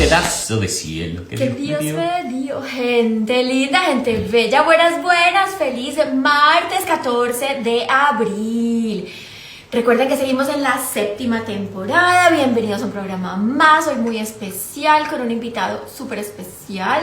pedazo de cielo que Dios me dio. Gente linda, gente bella, buenas, buenas, feliz martes 14 de abril. Recuerden que seguimos en la 7ª temporada. Bienvenidos a un programa más, hoy muy especial, con un invitado súper especial.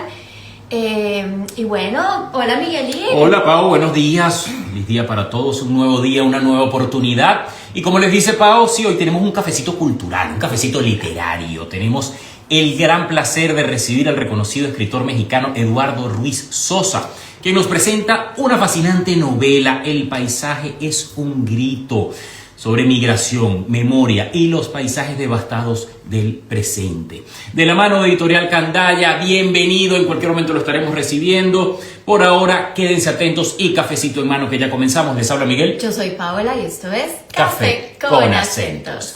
Y bueno, hola Miguelín. Hola Pau, buenos días. Feliz día para todos, un nuevo día, una nueva oportunidad. Y como les dice Pau, sí, hoy tenemos un cafecito cultural, un cafecito literario. Tenemos el gran placer de recibir al reconocido escritor mexicano Eduardo Ruiz Sosa, que nos presenta una fascinante novela, El paisaje es un grito, sobre migración, memoria y los paisajes devastados del presente. De la mano de Editorial Candaya, bienvenido, en cualquier momento lo estaremos recibiendo. Por ahora, quédense atentos y cafecito en mano que ya comenzamos. Les habla Miguel. Yo soy Paola y esto es Café con Acentos.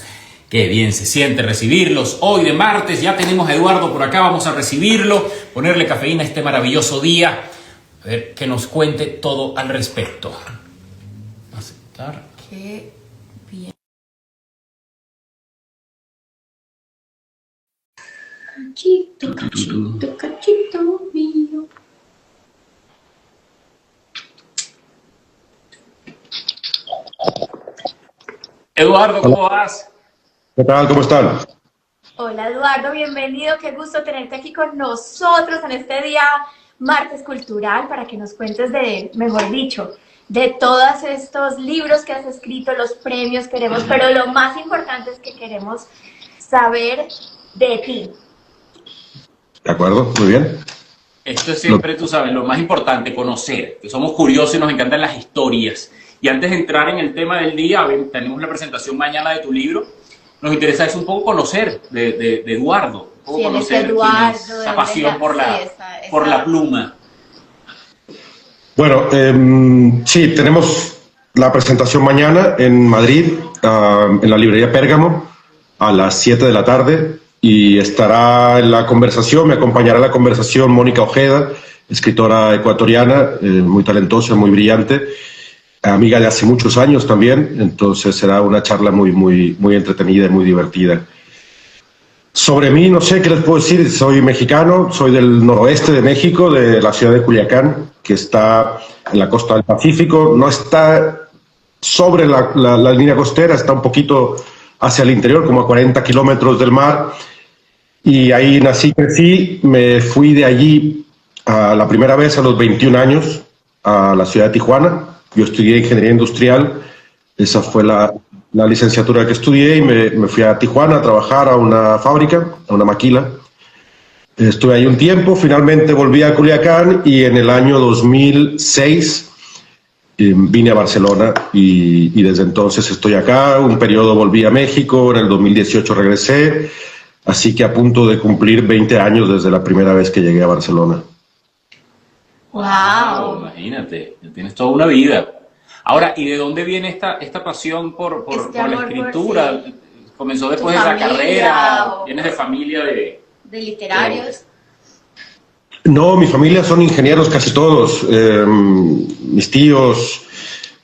Qué bien se siente recibirlos. Hoy de martes ya tenemos a Eduardo por acá, vamos a recibirlo, ponerle cafeína a este maravilloso día. A ver, que nos cuente todo al respecto. Aceptar. Qué bien. Cachito, cachito, cachito mío. Eduardo, ¿cómo vas? ¿Qué tal? ¿Cómo están? Hola Eduardo, bienvenido, qué gusto tenerte aquí con nosotros en este día martes cultural para que nos cuentes de, mejor dicho, de todos estos libros que has escrito, los premios queremos, pero lo más importante es que queremos saber de ti. De acuerdo, muy bien. Esto es siempre, tú sabes, lo más importante, conocer, que somos curiosos y nos encantan las historias. Y antes de entrar en el tema del día, tenemos la presentación mañana de tu libro. Nos interesa es un poco conocer de Eduardo, un poco Sí, conocer Eduardo, esa pasión por la pluma. Bueno, sí, tenemos la presentación mañana en Madrid, en la librería Pérgamo, a las 7 de la tarde, y estará en la conversación, me acompañará en la conversación Mónica Ojeda, escritora ecuatoriana, muy talentosa, muy brillante, amiga de hace muchos años también, entonces será una charla muy entretenida y muy divertida. Sobre mí, no sé qué les puedo decir, soy mexicano, soy del noroeste de México, de la ciudad de Culiacán, que está en la costa del Pacífico, no está sobre la línea costera, está un poquito hacia el interior, como a 40 kilómetros del mar, y ahí nací, crecí, me fui de allí la primera vez a los 21 años a la ciudad de Tijuana. Yo estudié ingeniería industrial, esa fue la licenciatura que estudié, y me fui a Tijuana a trabajar a una fábrica, a una maquila. Estuve ahí un tiempo, finalmente volví a Culiacán y en el año 2006 vine a Barcelona y desde entonces estoy acá. Un periodo volví a México, en el 2018 regresé, así que a punto de cumplir 20 años desde la primera vez que llegué a Barcelona. ¡Wow! Imagínate, ya tienes toda una vida. Ahora, ¿y de dónde viene esta pasión por la escritura? Sí. ¿Comenzó después de la familia, carrera? o ¿Vienes de familia de literarios? No, mi familia son ingenieros casi todos. Mis tíos,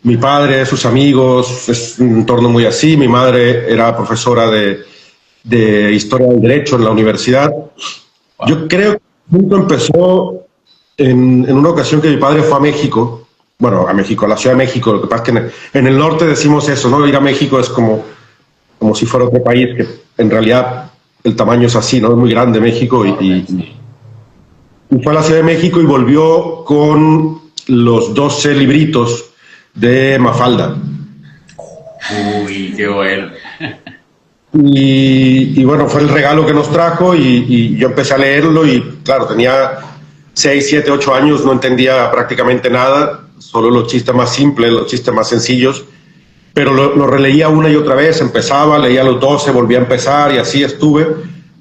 mi padre, sus amigos, es un entorno muy así. Mi madre era profesora de Historia del Derecho en la universidad. Wow. Yo creo que el punto empezó en una ocasión que mi padre fue a México. Bueno, a México, a la Ciudad de México. Lo que pasa es que en el norte decimos eso, ¿no? Ir a México es como si fuera otro país, que en realidad el tamaño es así, ¿no? Es muy grande México y fue a la Ciudad de México y volvió con los 12 libritos de Mafalda. Uy, qué bueno. Y bueno, fue el regalo que nos trajo y yo empecé a leerlo y claro, tenía 6, 7, 8 años, no entendía prácticamente nada, solo los chistes más simples, los chistes más sencillos, pero lo releía una y otra vez, empezaba, leía los 12, volvía a empezar y así estuve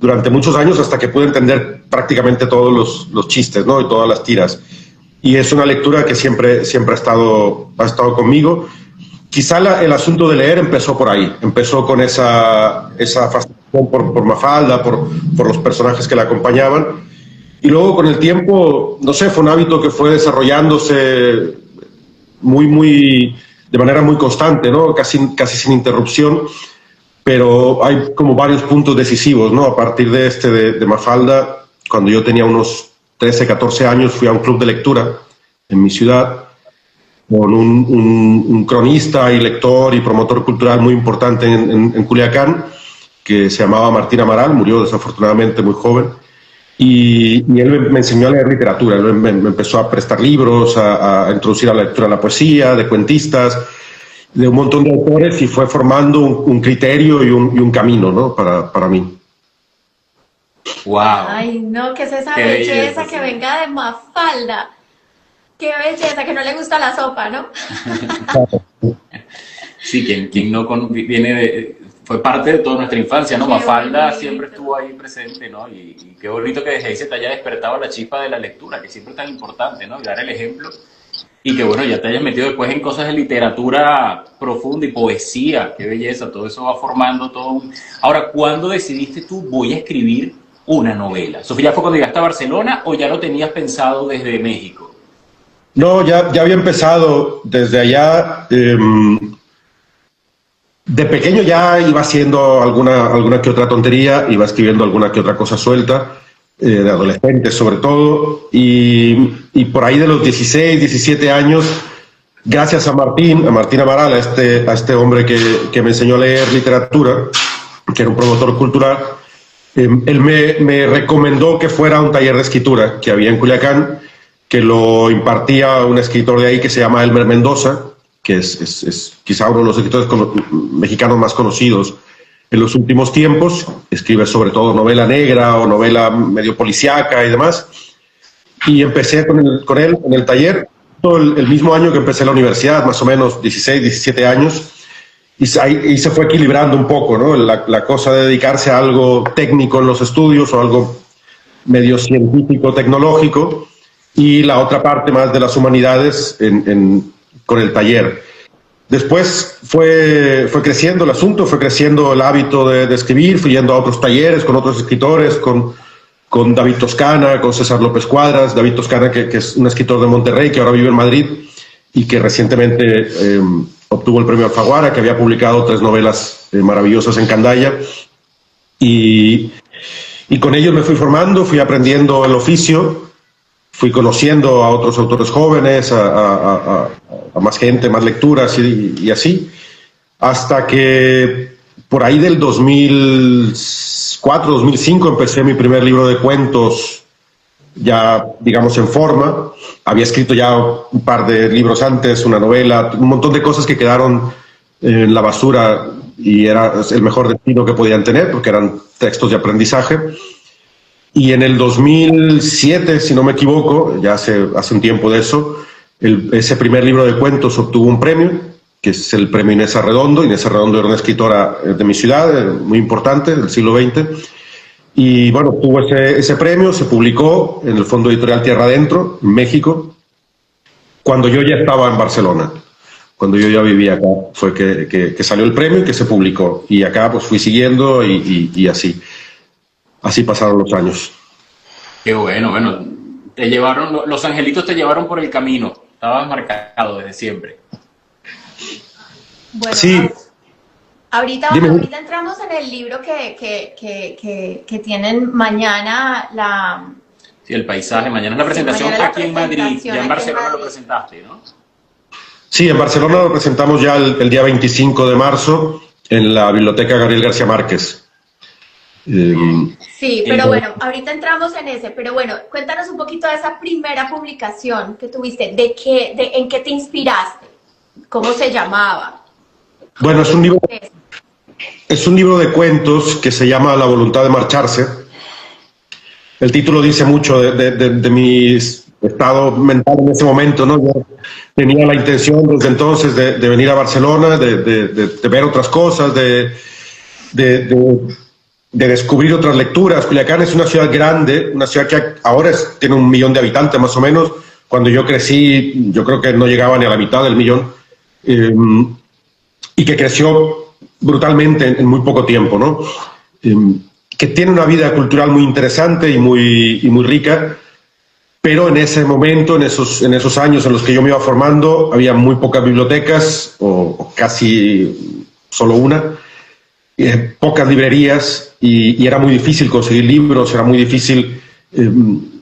durante muchos años hasta que pude entender prácticamente todos los chistes, ¿no? Y todas las tiras. Y es una lectura que siempre ha estado conmigo. Quizá el asunto de leer empezó por ahí, empezó con esa fascinación por Mafalda, por los personajes que la acompañaban. Y luego con el tiempo, no sé, fue un hábito que fue desarrollándose de manera muy constante, ¿no? Casi sin interrupción. pero hay como varios puntos decisivos, ¿no? A partir de Mafalda, cuando yo tenía unos 13, 14 años, fui a un club de lectura en mi ciudad con un cronista y lector y promotor cultural muy importante en Culiacán, que se llamaba Martín Amaral, murió desafortunadamente muy joven, y él me enseñó a leer literatura. Él me empezó a prestar libros, a introducir a la lectura de la poesía, de cuentistas, de un montón de autores, y fue formando un criterio y un camino, ¿no? para mí. ¡Wow! Ay, no, ¿qué es esa Qué belleza belleza, que sí. venga de Mafalda? Qué belleza, que no le gusta la sopa, ¿no? Sí, quien no fue parte de toda nuestra infancia, ¿no? Qué Mafalda bonito. siempre estuvo ahí presente, ¿no? Y qué bonito que desde ahí se te haya despertado la chispa de la lectura, que siempre es tan importante, ¿no? Y dar el ejemplo. Y que bueno, ya te hayas metido después en cosas de literatura profunda y poesía, qué belleza, todo eso va formando todo Ahora, ¿cuándo decidiste tú, voy a escribir una novela? ¿Sofía, fue cuando llegaste a Barcelona o ya lo tenías pensado desde México? No, ya había empezado desde allá. De pequeño ya iba haciendo alguna que otra tontería, iba escribiendo alguna que otra cosa suelta, de adolescentes sobre todo, y por ahí de los 16, 17 años, gracias a Martín Amaral, a este hombre que me enseñó a leer literatura, que era un promotor cultural, él me recomendó que fuera a un taller de escritura que había en Culiacán, que lo impartía un escritor de ahí que se llama Elmer Mendoza, que es quizá uno de los escritores mexicanos más conocidos en los últimos tiempos. Escribe sobre todo novela negra o novela medio policíaca y demás. Y empecé con él en el taller el mismo año que empecé la universidad, más o menos 16, 17 años. Y se fue equilibrando un poco, ¿no? La cosa de dedicarse a algo técnico en los estudios o algo medio científico, tecnológico, y la otra parte más de las humanidades con el taller. Después fue creciendo el asunto, fue creciendo el hábito de escribir, fui yendo a otros talleres con otros escritores, con David Toscana, con César López Cuadras. David Toscana, que es un escritor de Monterrey, que ahora vive en Madrid y que recientemente obtuvo el premio Alfaguara, que había publicado 3 novelas maravillosas en Candaya. Y con ellos me fui formando, fui aprendiendo el oficio, fui conociendo a otros autores jóvenes, a más gente, más lecturas y así, hasta que por ahí del 2004, 2005 empecé mi primer libro de cuentos, ya digamos en forma. Había escrito ya un par de libros antes, una novela, un montón de cosas que quedaron en la basura y era el mejor destino que podían tener porque eran textos de aprendizaje. Y en el 2007, si no me equivoco, ya hace un tiempo de eso, ese primer libro de cuentos obtuvo un premio, que es el premio Inés Arredondo. Inés Arredondo era una escritora de mi ciudad, muy importante, del siglo XX. Y bueno, obtuvo ese premio, se publicó en el Fondo Editorial Tierra Adentro, en México, cuando yo ya estaba en Barcelona. Cuando yo ya vivía acá, fue que salió el premio y que se publicó. Y acá pues fui siguiendo y así. Así pasaron los años. Qué bueno, los angelitos te llevaron por el camino, estabas marcado desde siempre. Bueno, Sí. ahorita entramos en el libro que tienen mañana Sí, el paisaje, mañana es la presentación mañana la aquí en Madrid, presentación ya en aquí en Barcelona lo Madrid. presentaste, ¿no? Sí, en Barcelona lo presentamos ya el día 25 de marzo en la Biblioteca Gabriel García Márquez. Sí, pero bueno, ahorita entramos en ese, pero bueno, cuéntanos un poquito de esa primera publicación que tuviste, en qué te inspiraste, cómo se llamaba. Bueno, es un libro de cuentos que se llama La voluntad de marcharse. El título dice mucho de mi estado mental en ese momento, ¿no? Yo tenía la intención desde entonces de venir a Barcelona, de ver otras cosas, de descubrir otras lecturas. Culiacán es una ciudad grande, una ciudad que ahora tiene 1 millón de habitantes más o menos. Cuando yo crecí, yo creo que no llegaba ni a la mitad del millón, y que creció brutalmente en muy poco tiempo, ¿no? Que tiene una vida cultural muy interesante y muy rica, pero en ese momento, en esos años en los que yo me iba formando, había muy pocas bibliotecas, o casi solo una. pocas librerías y era muy difícil conseguir libros, era muy difícil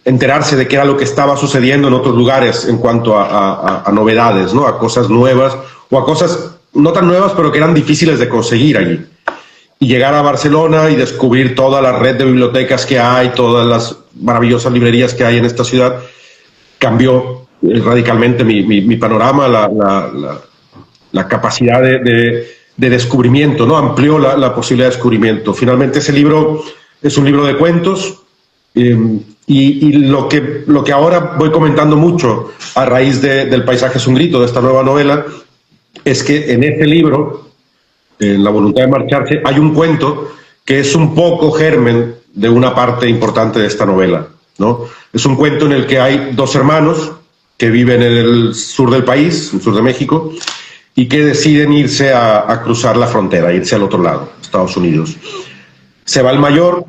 enterarse de qué era lo que estaba sucediendo en otros lugares en cuanto a novedades, ¿no? A cosas nuevas o a cosas no tan nuevas, pero que eran difíciles de conseguir allí. Y llegar a Barcelona y descubrir toda la red de bibliotecas que hay, todas las maravillosas librerías que hay en esta ciudad, cambió radicalmente mi panorama, la capacidad de descubrimiento, ¿no? Amplió la posibilidad de descubrimiento. Finalmente ese libro es un libro de cuentos y lo que ahora voy comentando mucho a raíz del Paisaje es un grito, de esta nueva novela, es que en este libro, en La voluntad de marcharse, hay un cuento que es un poco germen de una parte importante de esta novela, ¿no? Es un cuento en el que hay dos hermanos que viven en el sur del país, en el sur de México, y que deciden irse a cruzar la frontera, irse al otro lado, Estados Unidos. Se va el mayor,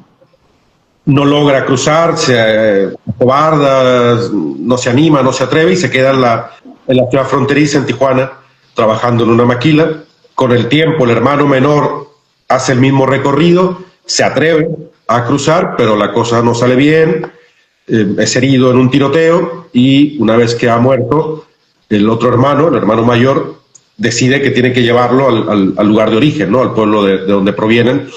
no logra cruzar, se cobarda, no se anima, no se atreve y se queda en la ciudad fronteriza, en Tijuana, trabajando en una maquila. Con el tiempo, el hermano menor hace el mismo recorrido, se atreve a cruzar, pero la cosa no sale bien, es herido en un tiroteo y una vez que ha muerto, el otro hermano, el hermano mayor, decide que tiene que llevarlo al lugar de origen, ¿no? Al pueblo de donde provienen,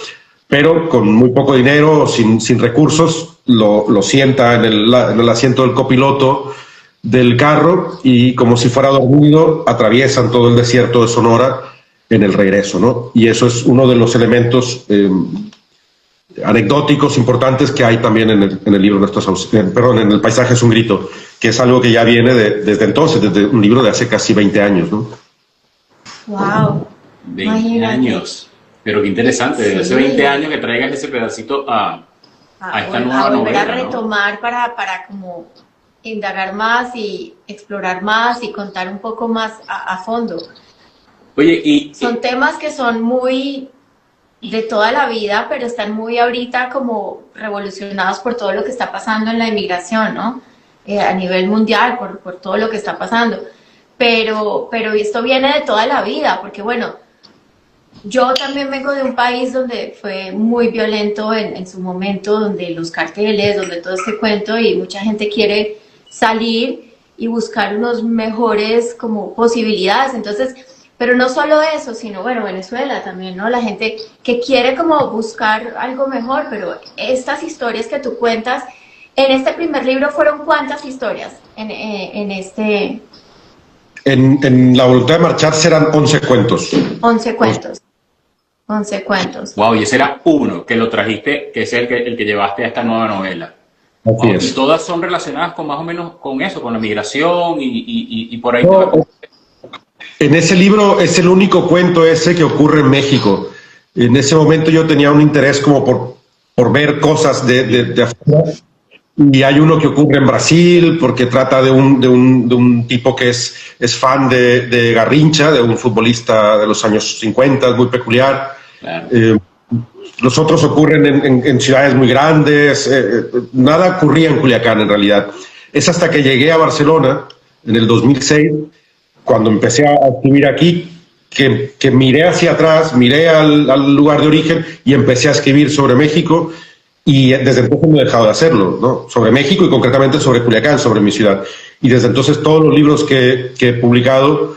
pero con muy poco dinero, sin recursos, lo sienta en el asiento del copiloto del carro y como si fuera dormido, atraviesan todo el desierto de Sonora en el regreso, ¿no? Y eso es uno de los elementos anecdóticos importantes que hay también en el libro en el Paisaje es un grito, que es algo que ya viene desde entonces, desde un libro de hace casi 20 años, ¿no? Wow. 20 años. Pero qué interesante, desde hace 20 años que traigas ese pedacito a esta nueva volver novela, a retomar, ¿no? para como indagar más y explorar más y contar un poco más a fondo. Oye, son temas que son muy de toda la vida, pero están muy ahorita como revolucionados por todo lo que está pasando en la inmigración, ¿no? A nivel mundial, por todo lo que está pasando. Pero esto viene de toda la vida, porque bueno, yo también vengo de un país donde fue muy violento en su momento, donde los carteles, donde todo este cuento, y mucha gente quiere salir y buscar unos mejores como posibilidades. Entonces, pero no solo eso, sino bueno, Venezuela también, ¿no? La gente que quiere como buscar algo mejor, pero estas historias que tú cuentas, en este primer libro fueron ¿cuántas historias en este...? En La voluntad de marcharse eran 11 cuentos. 11 cuentos. 11 cuentos. Wow, y ese era uno que lo trajiste, que es el que llevaste a esta nueva novela. Así es. Y todas son relacionadas con más o menos con eso, con la migración y por ahí. No, en ese libro es el único cuento ese que ocurre en México. En ese momento yo tenía un interés como por ver cosas de afuera. Y hay uno que ocurre en Brasil porque trata de un tipo que es fan de Garrincha, de un futbolista de los años 50, muy peculiar. Claro. Los otros ocurren en ciudades muy grandes. Nada ocurría en Culiacán en realidad. Es hasta que llegué a Barcelona en el 2006, cuando empecé a escribir aquí, que miré hacia atrás, miré al lugar de origen y empecé a escribir sobre México. Y desde entonces no he dejado de hacerlo, ¿no? Sobre México y concretamente sobre Culiacán, sobre mi ciudad. Y desde entonces todos los libros que he publicado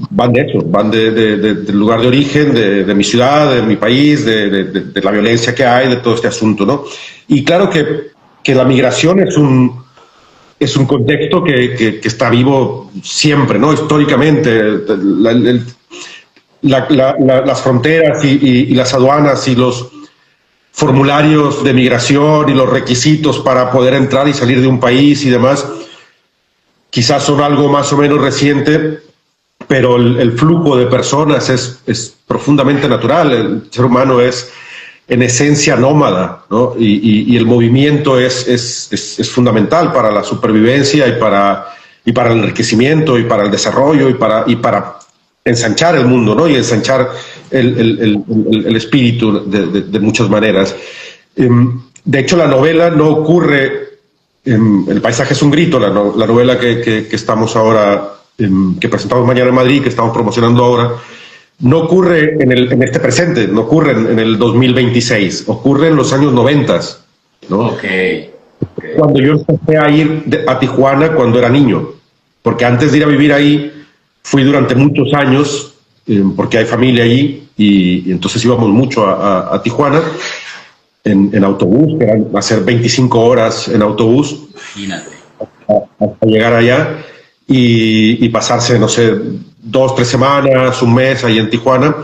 van de hecho, van del lugar de origen, de mi ciudad, de mi país, de la violencia que hay, de todo este asunto, ¿no? Y claro que la migración es un contexto que está vivo siempre, ¿no? Históricamente, las fronteras y las aduanas y los formularios de migración y los requisitos para poder entrar y salir de un país y demás, quizás son algo más o menos reciente, pero el flujo de personas es profundamente natural. El ser humano es en esencia nómada, ¿no? Y el movimiento es fundamental para la supervivencia y para el enriquecimiento y para el desarrollo y para ensanchar el mundo, ¿no? Y ensanchar el espíritu de muchas maneras. De hecho, la novela no ocurre, El Paisaje es un grito, la novela que estamos ahora, que presentamos mañana en Madrid, que estamos promocionando ahora, no ocurre en este presente, no ocurre en el 2026, ocurre en los años 90, ¿no? Okay. Cuando yo empecé a ir a Tijuana cuando era niño, porque antes de ir a vivir ahí, fui durante muchos años, porque hay familia allí, y entonces íbamos mucho a Tijuana en autobús, que eran hacer 25 horas en autobús. Imagínate. Hasta llegar allá y pasarse, no sé, 2, 3 semanas, un mes ahí en Tijuana.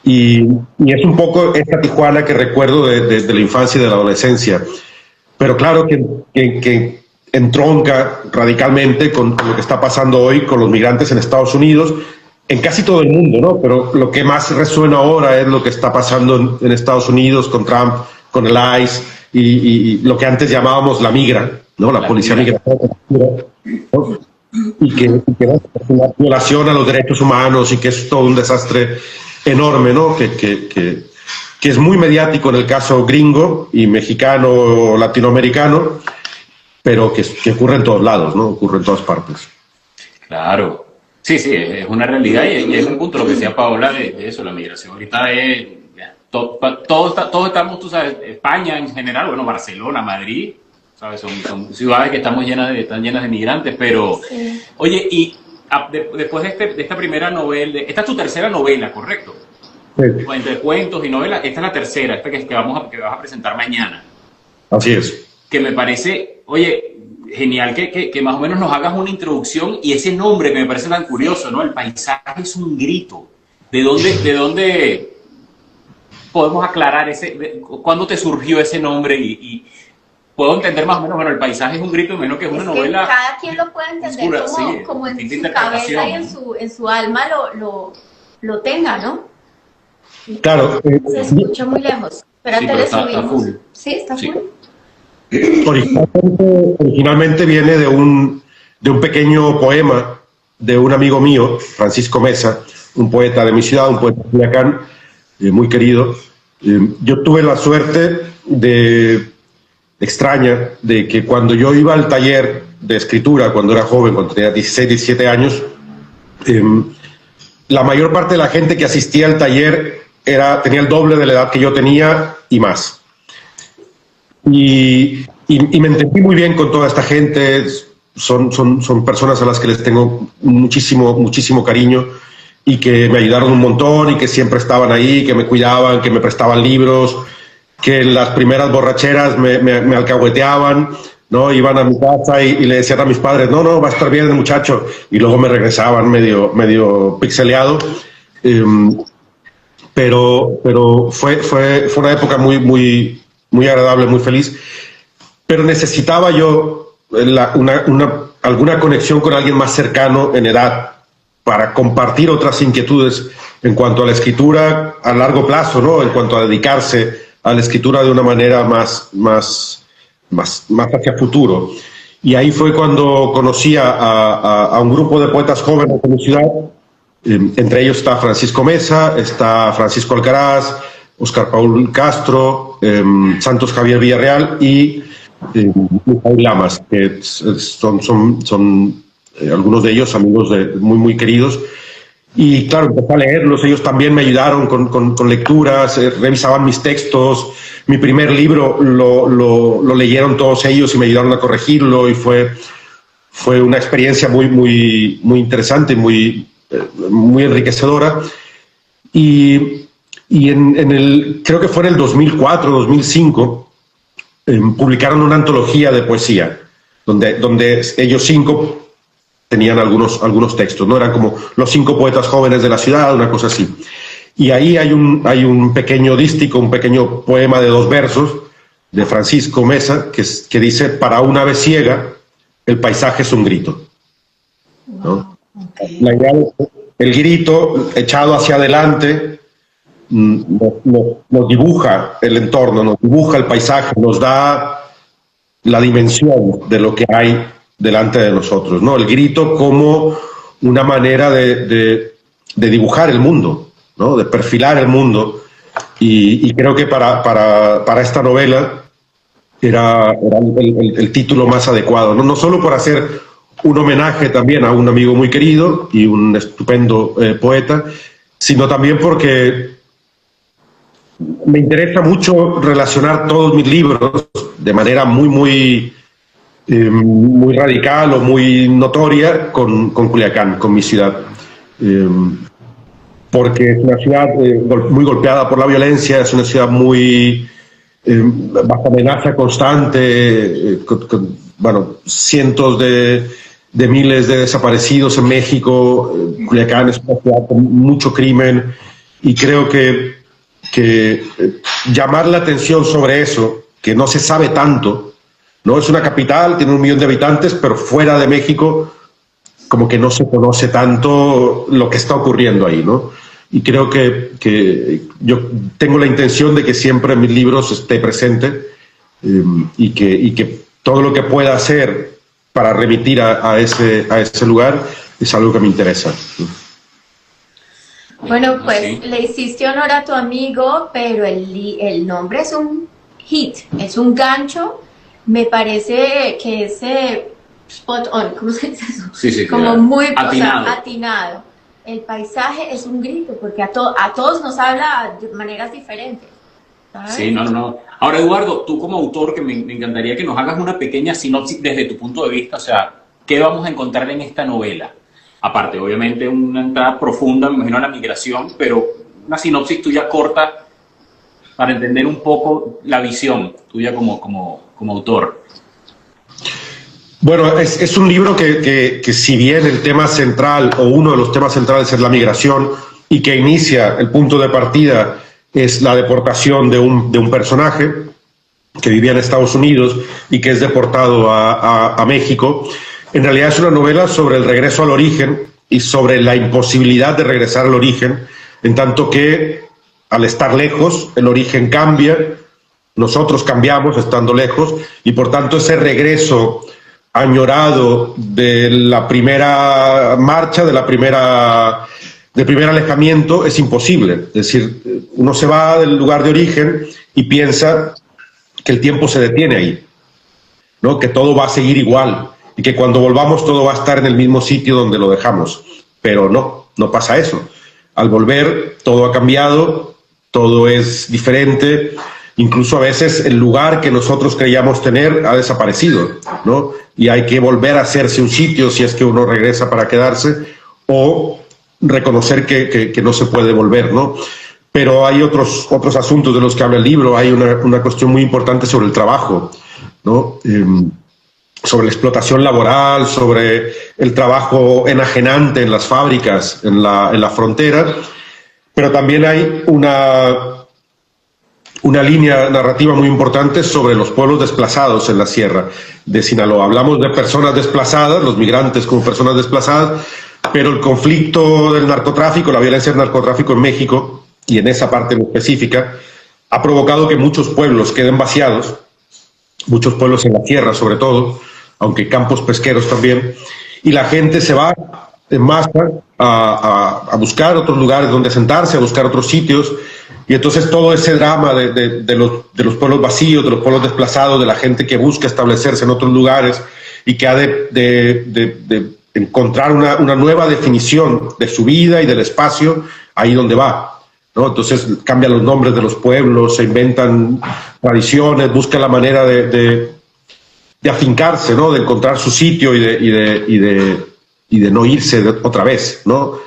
Y es un poco esta Tijuana que recuerdo de la infancia y de la adolescencia. Pero claro que entronca radicalmente con lo que está pasando hoy con los migrantes en Estados Unidos, en casi todo el mundo, ¿no? Pero lo que más resuena ahora es lo que está pasando en Estados Unidos con Trump, con el ICE y lo que antes llamábamos la migra, ¿no? La policía migratoria, ¿no? Y que es una violación a los derechos humanos y que es todo un desastre enorme, ¿no? Que es muy mediático en el caso gringo y mexicano o latinoamericano, pero que ocurre en todos lados, ¿no? Ocurre en todas partes. Claro. Sí, es una realidad y es un punto lo que decía Paola de eso, la migración ahorita es... Todos estamos, tú sabes, España en general, bueno, Barcelona, Madrid, ¿sabes? Son ciudades que están llenas de migrantes, pero... Sí. Oye, y después de esta primera novela, esta es tu tercera novela, ¿correcto? Sí. Entre cuentos y novelas, esta es la tercera, esta que vas a presentar mañana. Así es. Que me parece, oye, genial que más o menos nos hagas una introducción y ese nombre que me parece tan curioso, ¿no? El paisaje es un grito. ¿De dónde podemos aclarar cuándo te surgió ese nombre? Y puedo entender más o menos, bueno, el paisaje es un grito, menos que es una novela. Que cada quien lo puede entender oscura, como en su cabeza y en su alma lo tenga, ¿no? Claro. Se escucha muy lejos. Espérate, sí, le está subimos. Full. Sí, está full. Originalmente viene de un pequeño poema de un amigo mío, Francisco Mesa, un poeta de mi ciudad, un poeta de Culiacán, muy querido. Yo tuve la suerte extraña de que cuando yo iba al taller de escritura, cuando era joven, cuando tenía 16, 17 años, la mayor parte de la gente que asistía al taller tenía el doble de la edad que yo tenía y más. Y me entendí muy bien con toda esta gente. Son personas a las que les tengo muchísimo cariño y que me ayudaron un montón y que siempre estaban ahí, que me cuidaban, que me prestaban libros, que en las primeras borracheras me alcahueteaban, ¿no? Iban a mi casa y le decían a mis padres, no, va a estar bien el muchacho, y luego me regresaban medio pixeleado. Pero fue una época muy agradable, muy feliz. Pero necesitaba yo alguna conexión con alguien más cercano en edad para compartir otras inquietudes en cuanto a la escritura a largo plazo, ¿no? En cuanto a dedicarse a la escritura de una manera más hacia futuro. Y ahí fue cuando conocí a un grupo de poetas jóvenes de mi ciudad. Entre ellos está Francisco Mesa, está Francisco Alcaraz, Óscar Paul Castro, Santos Javier Villarreal y Mijaíl Lamas, que son algunos de ellos amigos muy queridos. Y claro, empecé a leerlos, ellos también me ayudaron con lecturas, revisaban mis textos. Mi primer libro lo leyeron todos ellos y me ayudaron a corregirlo, y fue una experiencia muy interesante, muy enriquecedora. Y creo que fue en el 2004, 2005, publicaron una antología de poesía, donde ellos 5 tenían algunos textos, ¿no? Eran como los 5 poetas jóvenes de la ciudad, una cosa así. Y ahí hay un pequeño dístico, un pequeño poema de 2 versos de Francisco Mesa que dice: para una ave ciega, el paisaje es un grito, ¿no? Okay. La idea es el grito echado hacia adelante nos dibuja el entorno, nos dibuja el paisaje, nos da la dimensión de lo que hay delante de nosotros, ¿no? El grito como una manera de dibujar el mundo, ¿no? De perfilar el mundo. Y creo que para esta novela era el título más adecuado, ¿no? No solo por hacer un homenaje también a un amigo muy querido y un estupendo poeta, sino también porque me interesa mucho relacionar todos mis libros de manera muy radical o muy notoria con Culiacán, con mi ciudad. Porque es una ciudad muy golpeada por la violencia, es una ciudad muy bajo amenaza constante, con cientos de miles de desaparecidos en México. Culiacán es una ciudad con mucho crimen y creo que llamar la atención sobre eso, que no se sabe tanto, ¿no? Es una capital, tiene 1 millón de habitantes, pero fuera de México como que no se conoce tanto lo que está ocurriendo ahí, ¿no? Y creo que yo tengo la intención de que siempre en mis libros esté presente y que todo lo que pueda hacer para remitir a ese lugar es algo que me interesa. Bueno, pues Sí. le hiciste honor a tu amigo, pero el nombre es un hit, es un gancho. Me parece que es spot on, ¿cómo se dice eso? Sí, Como claro. muy Atinado. atinado. El paisaje es un grito, porque a todos nos habla de maneras diferentes. ¿sabes? Sí, no. Ahora, Eduardo, tú como autor, que me encantaría que nos hagas una pequeña sinopsis desde tu punto de vista, o sea, ¿qué vamos a encontrar en esta novela? Aparte, obviamente, una entrada profunda, me imagino, a la migración, pero una sinopsis tuya corta para entender un poco la visión tuya como autor. Bueno, es un libro que si bien el tema central o uno de los temas centrales es la migración y que inicia, el punto de partida es la deportación de un personaje que vivía en Estados Unidos y que es deportado a México, en realidad es una novela sobre el regreso al origen y sobre la imposibilidad de regresar al origen, en tanto que al estar lejos el origen cambia, nosotros cambiamos estando lejos y por tanto ese regreso añorado de la primera marcha, del primer alejamiento, es imposible. Es decir, uno se va del lugar de origen y piensa que el tiempo se detiene ahí, ¿no? Que todo va a seguir igual y que cuando volvamos todo va a estar en el mismo sitio donde lo dejamos. Pero no pasa eso. Al volver todo ha cambiado, todo es diferente. Incluso a veces el lugar que nosotros creíamos tener ha desaparecido, ¿no? Y hay que volver a hacerse un sitio si es que uno regresa para quedarse o reconocer que no se puede volver, ¿no? Pero hay otros asuntos de los que habla el libro. Hay una cuestión muy importante sobre el trabajo, ¿no? Sobre la explotación laboral, sobre el trabajo enajenante en las fábricas, en la frontera, pero también hay una línea narrativa muy importante sobre los pueblos desplazados en la sierra de Sinaloa. Hablamos de personas desplazadas, los migrantes como personas desplazadas, pero el conflicto del narcotráfico, la violencia del narcotráfico en México, y en esa parte en específica, ha provocado que muchos pueblos queden vaciados, muchos pueblos en la sierra sobre todo, aunque campos pesqueros también, y la gente se va en masa a buscar otros lugares donde sentarse, a buscar otros sitios, y entonces todo ese drama de los pueblos vacíos, de los pueblos desplazados, de la gente que busca establecerse en otros lugares y que ha de encontrar una nueva definición de su vida y del espacio ahí donde va, ¿no? Entonces cambian los nombres de los pueblos, se inventan tradiciones, buscan la manera de afincarse, ¿no? De encontrar su sitio y de no irse otra vez, ¿no?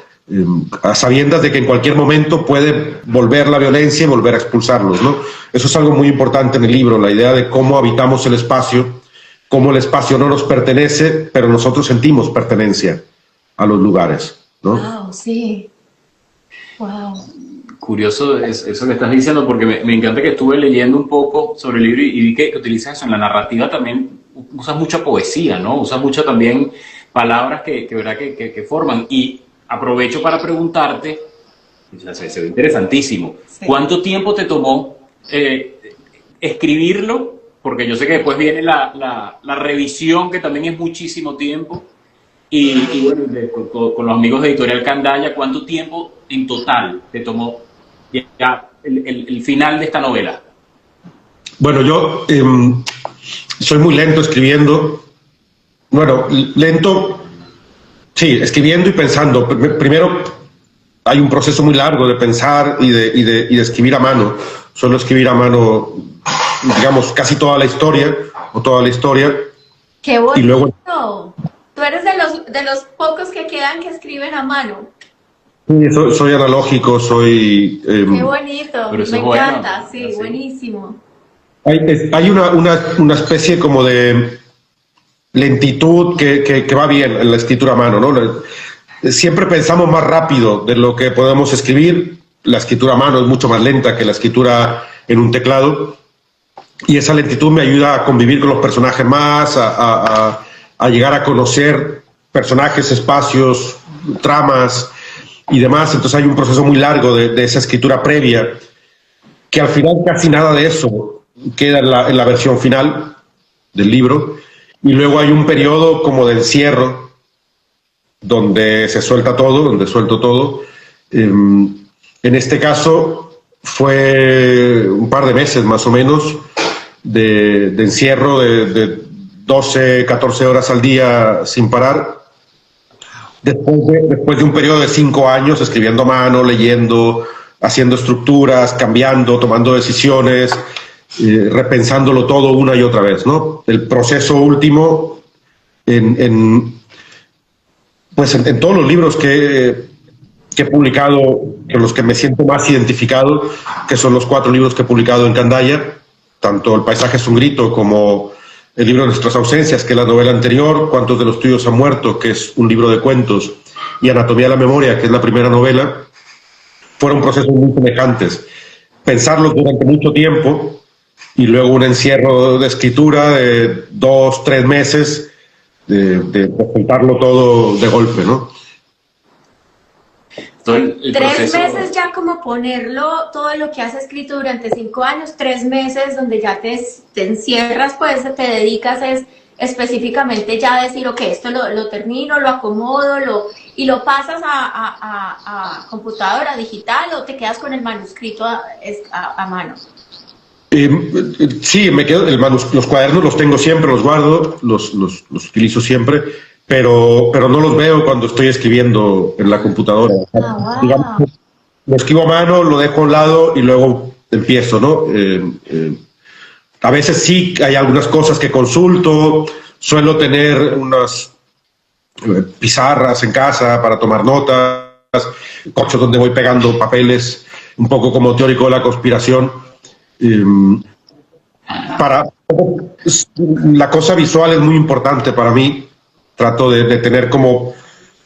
A sabiendas de que en cualquier momento puede volver la violencia y volver a expulsarlos, ¿no? Eso es algo muy importante en el libro, la idea de cómo habitamos el espacio, cómo el espacio no nos pertenece, pero nosotros sentimos pertenencia a los lugares, ¿no? Wow, sí. Wow. Curioso eso que estás diciendo, porque me encanta que estuve leyendo un poco sobre el libro y vi que utilizas eso en la narrativa también, usas mucha poesía, ¿no? Usas mucho también palabras que forman. Y aprovecho para preguntarte, se ve interesantísimo, Sí. ¿cuánto tiempo te tomó escribirlo? Porque yo sé que después viene la revisión, que también es muchísimo tiempo. Y bueno, con los amigos de Editorial Candaya, ¿cuánto tiempo en total te tomó ya el final de esta novela? Bueno, yo soy muy lento escribiendo. Bueno, lento, sí, escribiendo y pensando. Primero hay un proceso muy largo de pensar y de escribir a mano. Suelo escribir a mano, digamos, casi toda la historia, o toda la historia. ¡Qué bonito! Y luego, Tú eres de los pocos que quedan que escriben a mano. sí, soy analógico, soy... ¡Qué bonito! Pero eso Me es bueno, encanta, sí, así. buenísimo. Hay una especie como de lentitud que va bien en la escritura a mano, ¿no? Siempre pensamos más rápido de lo que podemos escribir. La escritura a mano es mucho más lenta que la escritura en un teclado. Y esa lentitud me ayuda a convivir con los personajes más, a llegar a conocer personajes, espacios, tramas y demás. Entonces hay un proceso muy largo de esa escritura previa, que al final casi nada de eso queda en la versión final del libro. Y luego hay un periodo como de encierro, donde se suelta todo, donde suelto todo. En este caso fue un par de meses más o menos de encierro de 12, 14 horas al día sin parar. Después de un periodo de 5 años escribiendo a mano, leyendo, haciendo estructuras, cambiando, tomando decisiones, repensándolo todo una y otra vez, ¿no? El proceso último en todos los libros que he publicado, en los que me siento más identificado, que son los 4 libros que he publicado en Candaya, tanto El paisaje es un grito como el libro de Nuestras ausencias, que es la novela anterior, Cuántos de los tuyos han muerto, que es un libro de cuentos, y Anatomía de la memoria, que es la primera novela, fueron procesos muy semejantes. Pensarlos durante mucho tiempo y luego un encierro de escritura de 2, 3 meses, de juntarlo todo de golpe, ¿no? Todo el 3 proceso- meses ya como ponerlo, todo lo que has escrito durante 5 años, 3 meses donde ya te encierras, pues te dedicas específicamente ya a decir, ok, esto lo termino, lo acomodo, y lo pasas a computadora digital, o te quedas con el manuscrito a mano. Sí, me quedo, los cuadernos los tengo siempre, los guardo, los utilizo siempre, pero no los veo cuando estoy escribiendo en la computadora. Wow. Digamos, lo escribo a mano, lo dejo a un lado y luego empiezo, ¿no? A veces sí hay algunas cosas que consulto, suelo tener unas pizarras en casa para tomar notas, cochos donde voy pegando papeles, un poco como teórico de la conspiración. La cosa visual es muy importante para mí. Trato de tener como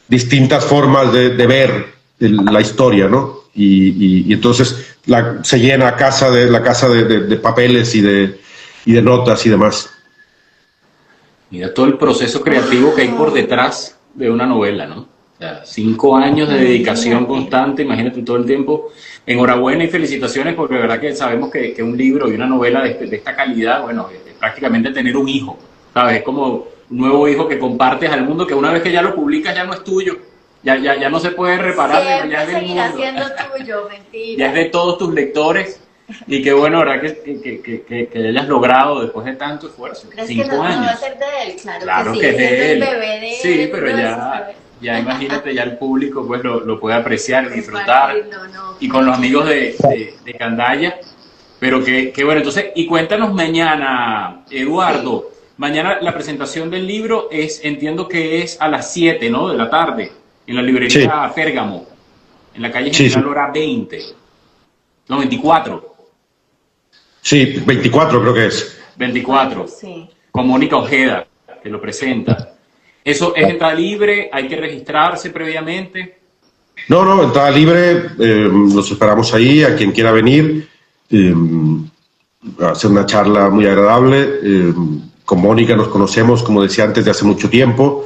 distintas formas de ver la historia, ¿no? Y entonces se llena la casa de papeles y de notas y demás. Mira todo el proceso creativo que hay por detrás de una novela, ¿no? O sea, 5 años de dedicación constante, imagínate todo el tiempo. Enhorabuena y felicitaciones, porque de verdad que sabemos que un libro y una novela de esta calidad, bueno, es prácticamente tener un hijo, ¿sabes? Es como un nuevo hijo que compartes al mundo, que una vez que ya lo publicas ya no es tuyo, ya no se puede reparar, Siempre ya es del seguirá mundo. siendo tuyo, mentira. Ya es de todos tus lectores. Y qué bueno, ¿verdad? Que hayas logrado después de tanto esfuerzo. ¿Crees 5 que no años. va a ser de él? Claro sí, que es de siendo él. el bebé de Sí, él, pero no, eso, ya ¿sabes? imagínate, ya el público pues lo puede apreciar y disfrutar. No. Y con los amigos de Candaya. Pero que bueno, entonces, y cuéntanos mañana, Eduardo. Sí. Mañana la presentación del libro entiendo que es a las 7, ¿no? De la tarde, en la librería sí. Pérgamo, en la calle General Hora 20. No, 24. Sí, 24 creo que es. 24. Sí. Con Mónica Ojeda, que lo presenta. ¿Eso es entrada libre? ¿Hay que registrarse previamente? No, entrada libre. Los esperamos ahí, a quien quiera venir. Hacer una charla muy agradable. Con Mónica nos conocemos, como decía antes, de hace mucho tiempo.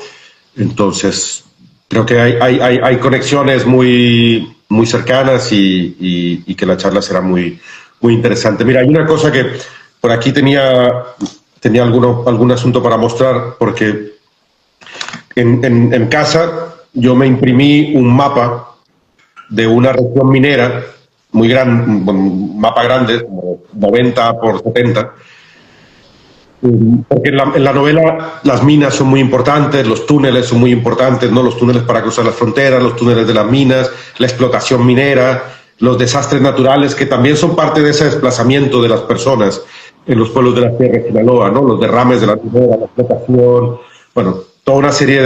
Entonces, creo que hay conexiones muy cercanas y que la charla será muy interesante. Mira, hay una cosa que por aquí tenía algún asunto para mostrar, porque en casa yo me imprimí un mapa de una región minera muy grande, un mapa grande, como 90 por 70, Porque en la novela las minas son muy importantes, los túneles son muy importantes, ¿no? Los túneles para cruzar las fronteras, los túneles de las minas, la explotación minera, los desastres naturales que también son parte de ese desplazamiento de las personas en los pueblos de la Sierra de Sinaloa, ¿no? Los derrames de la minera, la explotación, bueno, toda una serie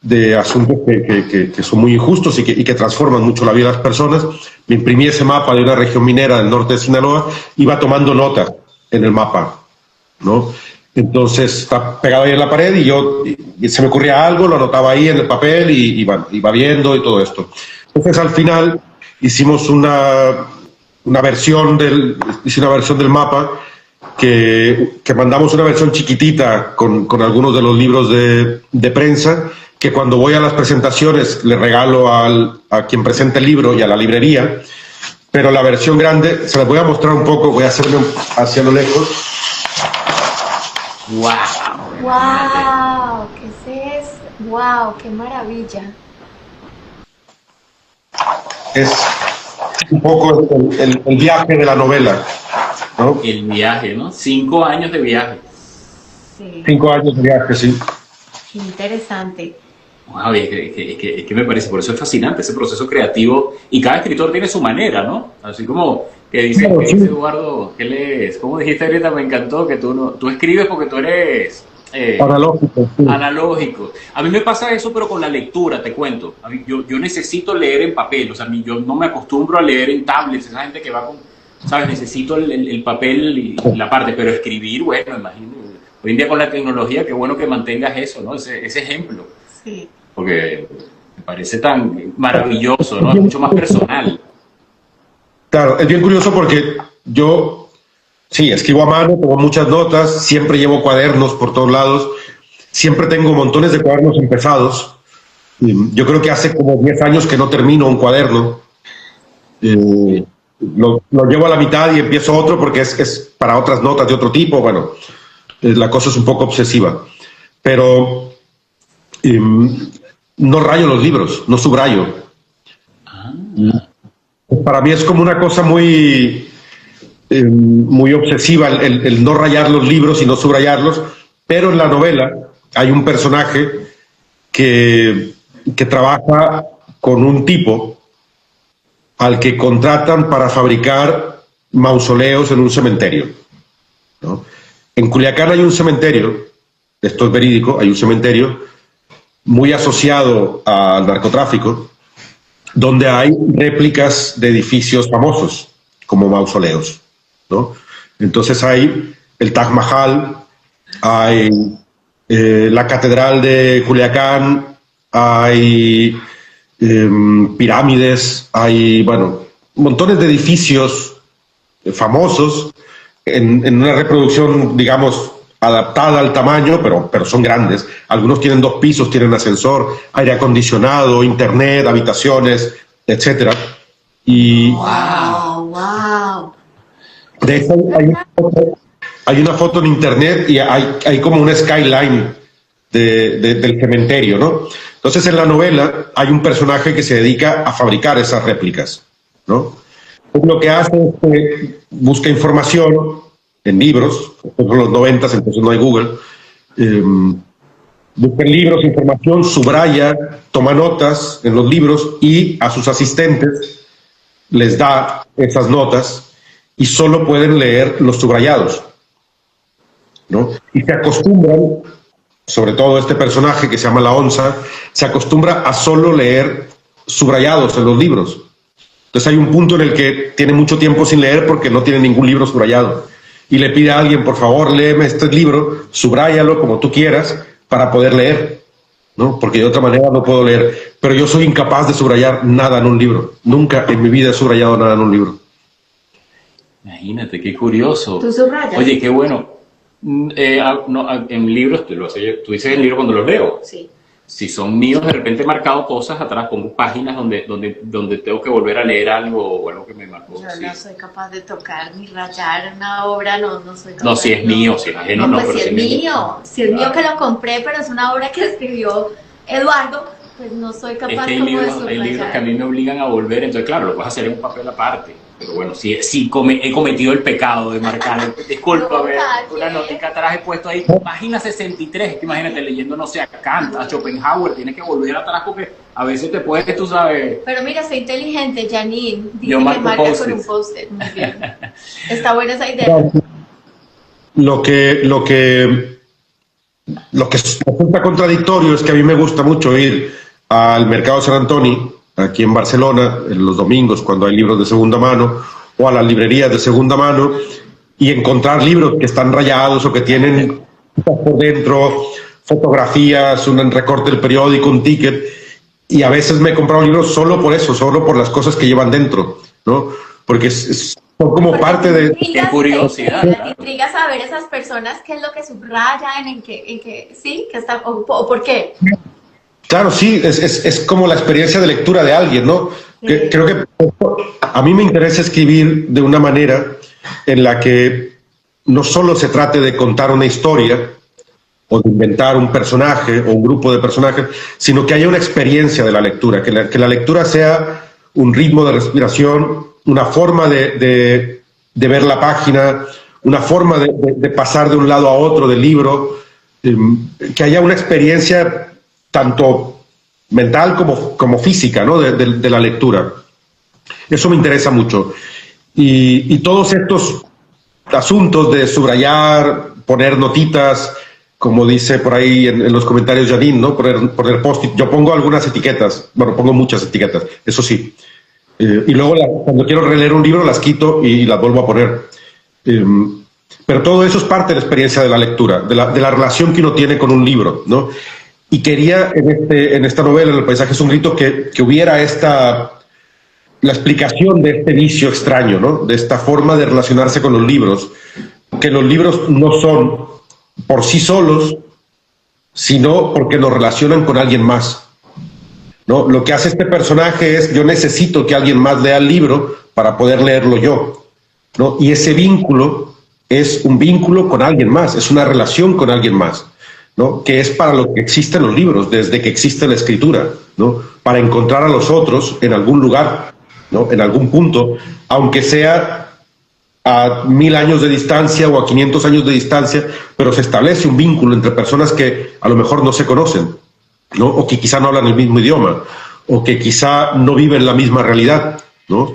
de asuntos que son muy injustos y que transforman mucho la vida de las personas. Me imprimí ese mapa de una región minera del norte de Sinaloa, iba tomando notas en el mapa, ¿no? Entonces está pegado ahí en la pared y se me ocurría algo, lo anotaba ahí en el papel y bueno, iba viendo y todo esto. Entonces al final hicimos una versión del mapa que mandamos una versión chiquitita con algunos de los libros de prensa que cuando voy a las presentaciones le regalo a quien presenta el libro y a la librería, pero la versión grande se las voy a mostrar un poco, voy a hacerme hacia lo lejos. ¡Wow! ¡Wow! ¿Qué es eso? ¡Wow! ¡Qué maravilla! Es un poco el viaje de la novela, ¿no? El viaje, ¿no? 5 años de viaje. Sí. 5 años de viaje, sí. Qué interesante. Wow, es que me parece, por eso es fascinante ese proceso creativo y cada escritor tiene su manera, ¿no? Así como que dice, Claro, que sí. dice Eduardo, ¿qué lees? Como dijiste ahorita, me encantó que tú escribes porque tú eres Analógico, sí. analógico. A mí me pasa eso, pero con la lectura, te cuento. Yo necesito leer en papel, o sea, yo no me acostumbro a leer en tablets, esa gente que va con, ¿sabes? Necesito el papel y la parte, pero escribir, bueno, imagino. Hoy en día con la tecnología, qué bueno que mantengas eso, ¿no? Ese ejemplo. Sí. Porque me parece tan maravilloso, ¿no? Es mucho más personal. Claro, es bien curioso porque yo, sí, escribo a mano, tomo muchas notas, siempre llevo cuadernos por todos lados, siempre tengo montones de cuadernos empezados. Yo creo que hace como 10 años que no termino un cuaderno. Lo llevo a la mitad y empiezo otro porque es para otras notas de otro tipo. Bueno, la cosa es un poco obsesiva. Pero no rayo los libros, no subrayo. Para mí es como una cosa muy obsesiva el no rayar los libros y no subrayarlos, pero en la novela hay un personaje que trabaja con un tipo al que contratan para fabricar mausoleos en un cementerio, ¿no? En Culiacán hay un cementerio, esto es verídico, hay un cementerio muy asociado al narcotráfico, donde hay réplicas de edificios famosos, como mausoleos, ¿no? Entonces hay el Taj Mahal, hay la Catedral de Culiacán, hay pirámides, hay, bueno, montones de edificios famosos en una reproducción, digamos, adaptada al tamaño, pero son grandes. Algunos tienen 2 pisos, tienen ascensor, aire acondicionado, internet, habitaciones, etcétera. Y ¡Wow! ¡Wow! de hecho hay una foto en internet y hay como un skyline del cementerio, ¿no? Entonces en la novela hay un personaje que se dedica a fabricar esas réplicas, ¿no? Lo que hace es que busca información en libros, son los 90, entonces no hay Google, busca en libros información, subraya, toma notas en los libros y a sus asistentes les da esas notas y solo pueden leer los subrayados, ¿no? Y se acostumbran, sobre todo este personaje que se llama La Onza, se acostumbra a solo leer subrayados en los libros. Entonces hay un punto en el que tiene mucho tiempo sin leer porque no tiene ningún libro subrayado. Y le pide a alguien, por favor, léeme este libro, subráyalo como tú quieras para poder leer, ¿no? Porque de otra manera no puedo leer. Pero yo soy incapaz de subrayar nada en un libro. Nunca en mi vida he subrayado nada en un libro. Imagínate, qué curioso. ¿Tú subrayas? Oye, qué bueno. En libros, tú dices el libro cuando los leo. Sí. Si son míos, de repente he marcado cosas atrás, pongo páginas donde tengo que volver a leer algo o algo que me marcó. Yo Sí. no soy capaz de tocar ni rayar una obra, no soy capaz. No, si es mío, si es ajeno, no, pues pero si es si mío, si es mío que lo compré, pero es una obra que escribió Eduardo, pues no soy Es capaz que hay como de libros que a subrayar. mí me obligan a volver, entonces claro, lo puedes hacer en un papel aparte. Pero bueno, sí, he cometido el pecado de marcar. Discúlpame, una notica atrás he puesto ahí, página 63. Es que imagínate leyendo, no sé, a Kant, a Schopenhauer, tienes que volver atrás porque a veces te puedes, tú sabes. Pero mira, soy inteligente, Janine. Dice Yo que marco marca post-its. con un post-it. Muy bien. Está buena esa idea. Lo que resulta contradictorio es que a mí me gusta mucho ir al Mercado San Antoni, aquí en Barcelona, en los domingos cuando hay libros de segunda mano, o a las librerías de segunda mano, y encontrar libros que están rayados o que tienen por dentro fotografías, un recorte del periódico, un ticket, y a veces me he comprado libros solo por eso, solo por las cosas que llevan dentro, ¿no? Porque son como Porque parte te de... intrigas, Qué curiosidad, te ¿verdad? intriga saber esas personas qué es lo que subrayan, en qué sí, que están, o por qué. Claro, sí, es como la experiencia de lectura de alguien, ¿no? Sí. Creo que a mí me interesa escribir de una manera en la que no solo se trate de contar una historia o de inventar un personaje o un grupo de personajes, sino que haya una experiencia de la lectura, que la lectura sea un ritmo de respiración, una forma de ver la página, una forma de pasar de un lado a otro del libro, que haya una experiencia tanto mental como física, ¿no? de la lectura. Eso me interesa mucho. Y todos estos asuntos de subrayar, poner notitas, como dice por ahí en los comentarios Janine, ¿no? Poner post-it. Yo pongo algunas etiquetas, bueno, pongo muchas etiquetas, eso sí. Y luego cuando quiero releer un libro las quito y las vuelvo a poner. Pero todo eso es parte de la experiencia de la lectura, de la relación que uno tiene con un libro, ¿no? Y quería en esta novela, en El paisaje es un grito, que hubiera la explicación de este vicio extraño, ¿no? De esta forma de relacionarse con los libros, que los libros no son por sí solos, sino porque nos relacionan con alguien más, ¿no? Lo que hace este personaje es: yo necesito que alguien más lea el libro para poder leerlo yo, ¿no? Y ese vínculo es un vínculo con alguien más, es una relación con alguien más, ¿no? Que es para lo que existen los libros, desde que existe la escritura, ¿no? Para encontrar a los otros en algún lugar, ¿no? En algún punto, aunque sea a 1000 años de distancia o a 500 años de distancia, pero se establece un vínculo entre personas que a lo mejor no se conocen, ¿no? O que quizá no hablan el mismo idioma, o que quizá no viven la misma realidad, ¿no?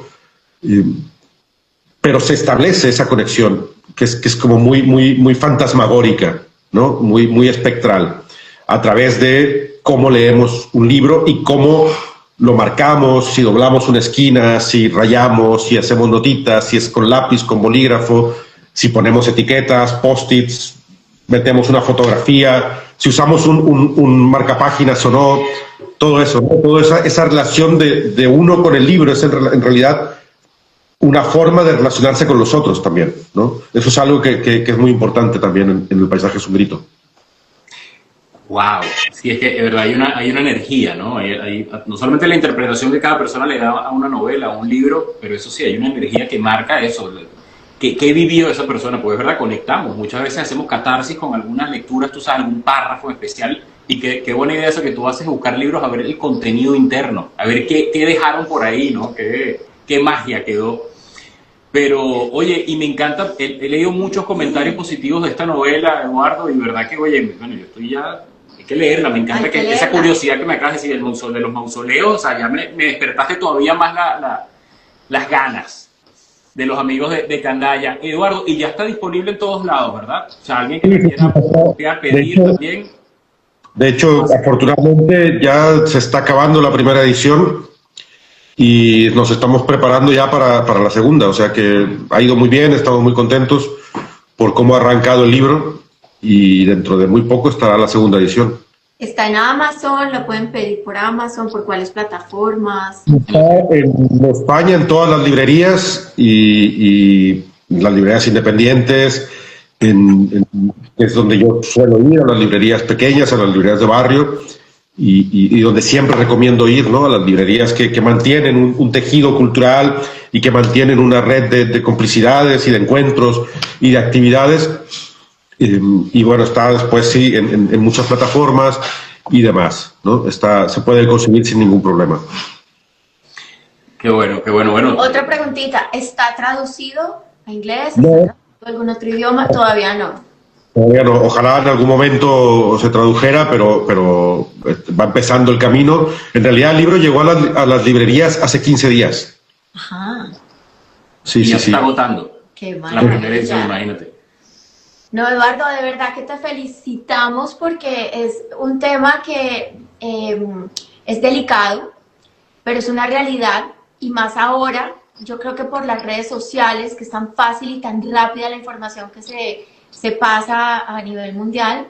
Pero se establece esa conexión, que es como muy fantasmagórica, ¿no? Muy espectral, a través de cómo leemos un libro y cómo lo marcamos, si doblamos una esquina, si rayamos, si hacemos notitas, si es con lápiz, con bolígrafo, si ponemos etiquetas, post-its, metemos una fotografía, si usamos un marcapáginas o no, todo eso, ¿no? Toda esa relación de uno con el libro es en realidad una forma de relacionarse con los otros también, ¿no? Eso es algo que es muy importante también en El paisaje es un grito. Wow, sí, es que de verdad hay una energía, ¿no? No solamente la interpretación que cada persona le da a una novela, a un libro, pero eso sí, hay una energía que marca eso. ¿Qué vivió esa persona? Pues es verdad, conectamos. Muchas veces hacemos catarsis con algunas lecturas, tú sabes, algún párrafo especial. Y qué buena idea eso que tú haces, buscar libros, a ver el contenido interno, a ver qué dejaron por ahí, ¿no? Qué magia quedó. Pero, oye, y me encanta, he leído muchos comentarios positivos de esta novela, Eduardo, y verdad que, oye, bueno, yo estoy ya... Hay que leerla, me encanta esa curiosidad que me acabas de decir de los mausoleos, o sea, ya me despertaste todavía más las ganas de los amigos de Candaya. Eduardo, y ya está disponible en todos lados, ¿verdad? O sea, alguien que me quiera pedir también. De hecho, afortunadamente ya se está acabando la primera edición y nos estamos preparando ya para la segunda, o sea que ha ido muy bien, estamos muy contentos por cómo ha arrancado el libro. Y dentro de muy poco estará la segunda edición. Está en Amazon, lo pueden pedir por Amazon, ¿por cuáles plataformas? Está en España, en todas las librerías y las librerías independientes, es donde yo suelo ir, a las librerías pequeñas, a las librerías de barrio y donde siempre recomiendo ir, ¿no? A las librerías que mantienen un tejido cultural y que mantienen una red de complicidades y de encuentros y de actividades. Y bueno, está después sí en muchas plataformas y demás, ¿no? Se puede conseguir sin ningún problema. Qué bueno, qué bueno, bueno. Otra preguntita, ¿está traducido a inglés? ¿Está No, traducido a algún otro idioma? Todavía no. todavía no. Ojalá en algún momento se tradujera, pero va empezando el camino. En realidad el libro llegó a las librerías hace 15 días. Ajá, Sí, Y ya sí, se sí. está agotando. qué La primera edición, maravilla. imagínate. No, Eduardo, de verdad que te felicitamos porque es un tema que es delicado, pero es una realidad y más ahora, yo creo que por las redes sociales, que es tan fácil y tan rápida la información que se pasa a nivel mundial,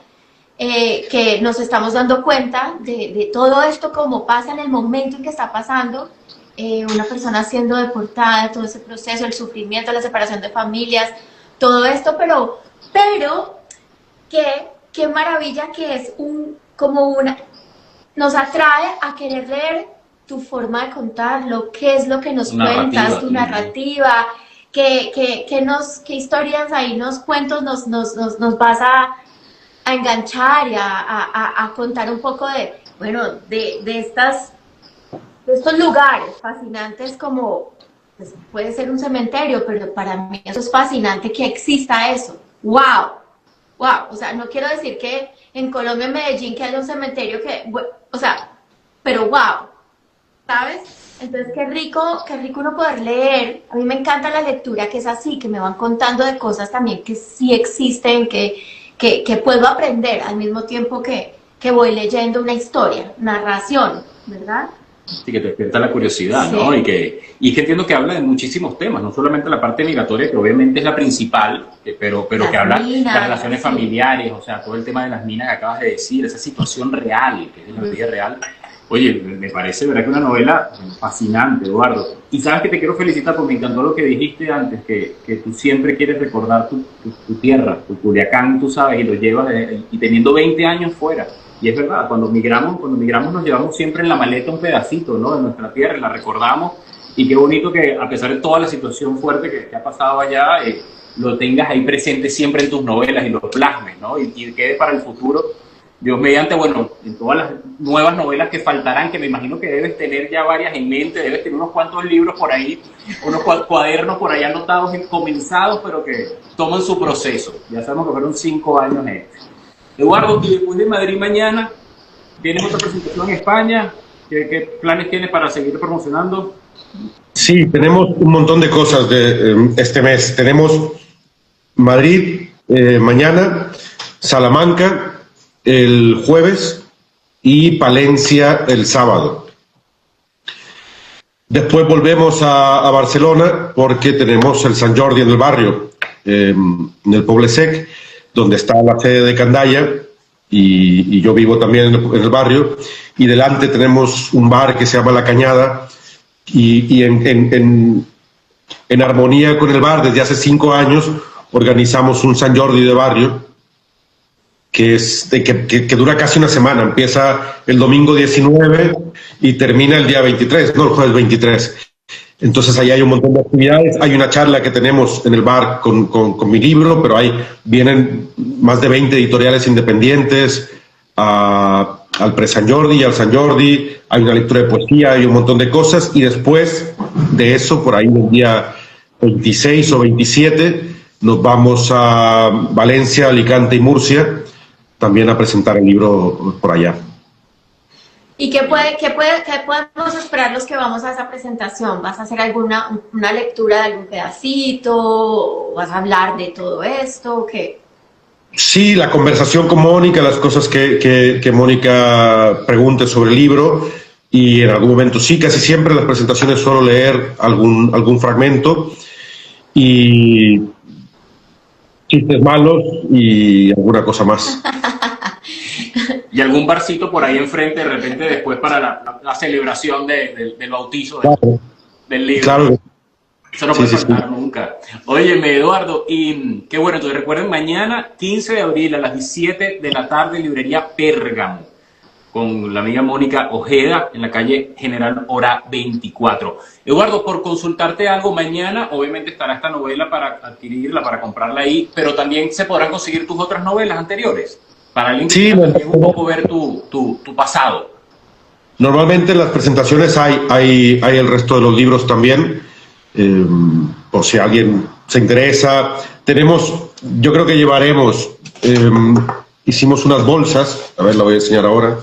que nos estamos dando cuenta de todo esto como pasa en el momento en que está pasando, una persona siendo deportada, todo ese proceso, el sufrimiento, la separación de familias, todo esto, pero qué maravilla que es como una, nos atrae a querer leer tu forma de contarlo, qué es lo que nos cuentas, tu narrativa, qué historias ahí, cuentos nos vas a enganchar y a contar un poco de, bueno, de estos lugares fascinantes como, pues, puede ser un cementerio, pero para mí eso es fascinante que exista eso. ¡Wow! ¡Wow! O sea, no quiero decir que en Colombia, en Medellín, que haya un cementerio o sea, pero ¡wow! ¿Sabes? Entonces, qué rico uno poder leer. A mí me encanta la lectura que es así, que me van contando de cosas también que sí existen, que puedo aprender al mismo tiempo que voy leyendo una historia, narración, ¿verdad? Sí, que te despierta la curiosidad, Sí. ¿no? Y que entiendo que habla de muchísimos temas, no solamente la parte migratoria, que obviamente es la principal, pero Las que habla minas, de las relaciones sí. familiares, o sea, todo el tema de las minas que acabas de decir, esa situación real, que es la vida real. Oye, me parece, ¿verdad?, que una novela fascinante, Eduardo. Y sabes que te quiero felicitar porque me encantó lo que dijiste antes, que tú siempre quieres recordar tu tierra, tu Culiacán, tú sabes, y lo llevas, y teniendo 20 años fuera. Y es verdad, cuando migramos nos llevamos siempre en la maleta un pedacito, ¿no?, de nuestra tierra, y la recordamos. Y qué bonito que, a pesar de toda la situación fuerte que ha pasado allá, lo tengas ahí presente siempre en tus novelas y lo plasmes, ¿no? Y quede para el futuro. Dios mediante, bueno, en todas las nuevas novelas que faltarán, que me imagino que debes tener ya varias en mente, debes tener unos cuantos libros por ahí, unos cuadernos por ahí anotados, comenzados, pero que toman su proceso. Ya sabemos que fueron 5 años estos. Eduardo, y después de Madrid mañana, ¿tienes otra presentación en España? ¿Qué planes tienes para seguir promocionando? Sí, tenemos un montón de cosas de este mes. Tenemos Madrid mañana, Salamanca el jueves y Palencia el sábado. Después volvemos a Barcelona porque tenemos el Sant Jordi en el barrio, en el Poble Sec, donde está la sede de Candaya, y yo vivo también en el barrio, y delante tenemos un bar que se llama La Cañada, y en armonía con el bar, desde hace 5 años, organizamos un Sant Jordi de barrio, que dura casi una semana. Empieza el domingo 19 y termina el día 23, no, el jueves 23. Entonces ahí hay un montón de actividades. Hay una charla que tenemos en el bar con mi libro, pero vienen más de 20 editoriales independientes al pre-Sant Jordi y al Sant Jordi. Hay una lectura de poesía, hay un montón de cosas. Y después de eso, por ahí el día 26 o 27, nos vamos a Valencia, Alicante y Murcia también a presentar el libro por allá. ¿Y qué podemos esperar los que vamos a esa presentación? ¿Vas a hacer una lectura de algún pedacito? ¿O vas a hablar de todo esto? ¿Qué? Sí, la conversación con Mónica, las cosas que Mónica pregunte sobre el libro, y en algún momento sí, casi siempre en las presentaciones suelo leer algún fragmento y chistes malos y alguna cosa más. Y algún barcito por ahí enfrente, de repente, después para la celebración del bautizo Claro, del libro. claro. Eso no puede faltar nunca. Óyeme, Eduardo, y qué bueno, entonces recuerden, mañana, 15 de abril, a las 17 de la tarde, librería Pérgamo, con la amiga Mónica Ojeda, en la calle General Hora 24. Eduardo, por consultarte algo, mañana obviamente estará esta novela para adquirirla, para comprarla ahí, pero también se podrán conseguir tus otras novelas anteriores, para alguien que quiera también un poco ver tu pasado. Normalmente en las presentaciones hay el resto de los libros también, por si alguien se interesa. Yo creo que llevaremos, hicimos unas bolsas, a ver, la voy a enseñar ahora,